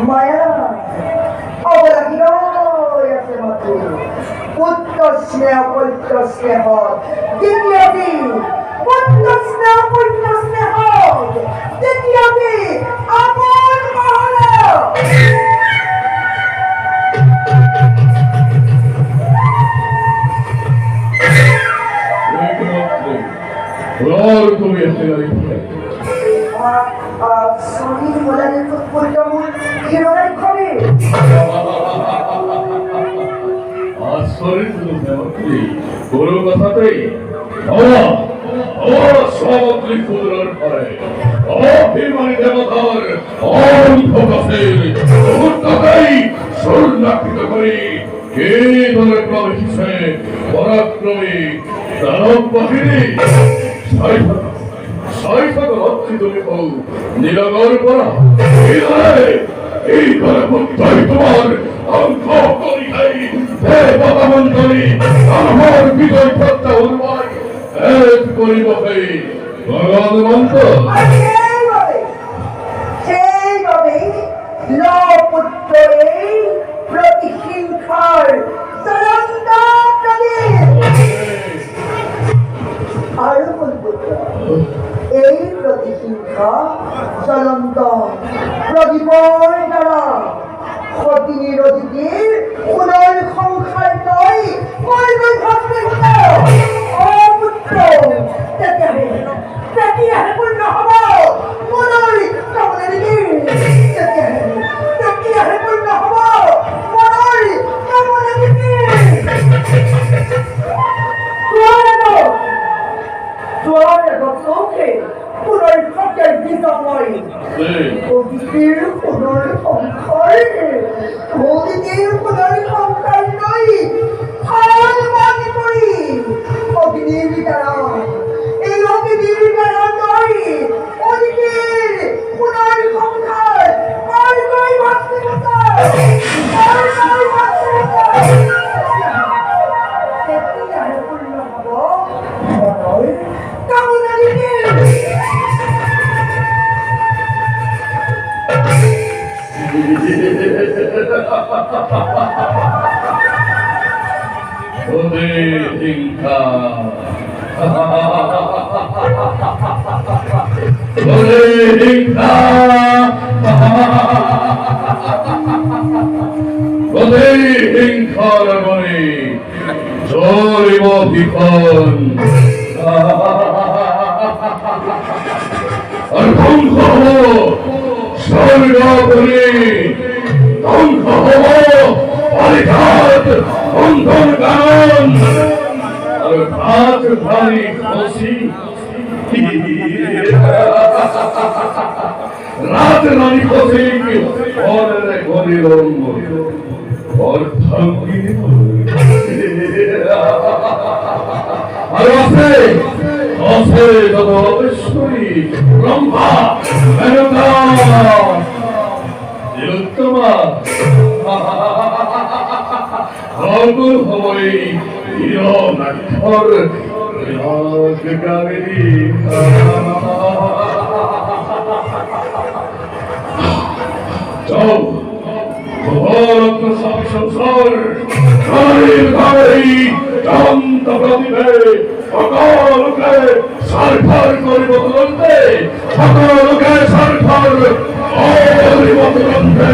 মায়া অবলাহিত আছে মাত্র পুত্র স্নেহ পৈত্র স্নেহ দ্বিতীয়টি পুত্র স্নেহ পৈত্র স্নেহ দ্বিতীয়টি আপন মহলা তুমি এসে শরীর মোলাদের পরিক্রমণ হিরোনাই করে শরীর কোনো কথাতেই আমার সামগ্রী ক্ষুদ্রের পরে অভিমানী দেবতার অন্ধকাশের মুহূর্ততেই স্বর্ণাকৃত করি কে দলের প্রবেশে পরাক্রমী দানব বাহিনী সাইফাত রক্ষিত হও নিরাগর পরা এই ঘরে মুক্তাই তোমার অঙ্ক পরীক্ষাই দেবতা মন্ত্রী আমার বিজয় প্রত্যা উন্ময় এক করিব হই ভগবান মন্ত্র সেইভাবে লপুত্রে প্রতিহিংসার চলন্ত আর এই প্রতিহিংসা চলন্ত প্রদীপর দ্বারা ক্ষতি নিরোধীদের পুনর সংসার নয় মরবে ভস্মীভূত অপুত্র তেতিয়াহে পূর্ণ হব মনৰ কামনাদিকে তেতিয়াহে পূৰ্ণ হব মনৰ কামনাদিকে চৌখে পুনৰ সত্যাৰ বিজয় অতীতের পুনর সংসার নই হাল মানি করি অগ্নির দ্বারা এই অগ্নির দ্বারা নই অতীতের পুনর সংসার আর নই ভস্মীভূত তেতিয়াহে পূর্ণ হব মনৰ কামনাদিকে স্বর্গপুরী ধ্বংস হব অরিঘাত বন্ধন গান আর ঘাত ভারী খুশি রাত রানী খুশি পরে গরি রঙ্গ অর্থাঙ্গী আর আছে আছে যত ঐশ্বরী ব্রহ্মা মেনকা তিলোত্তমা অগুর হবই হিরণাক্ষর বিরাজকারিণী যাও ভরত সব সংসার ঘরের ঘরেই জয়ন্ত প্রদীপে সকলকে সারফার করিব তুলন্তে সকলকে সারফার করিব তুলন্তে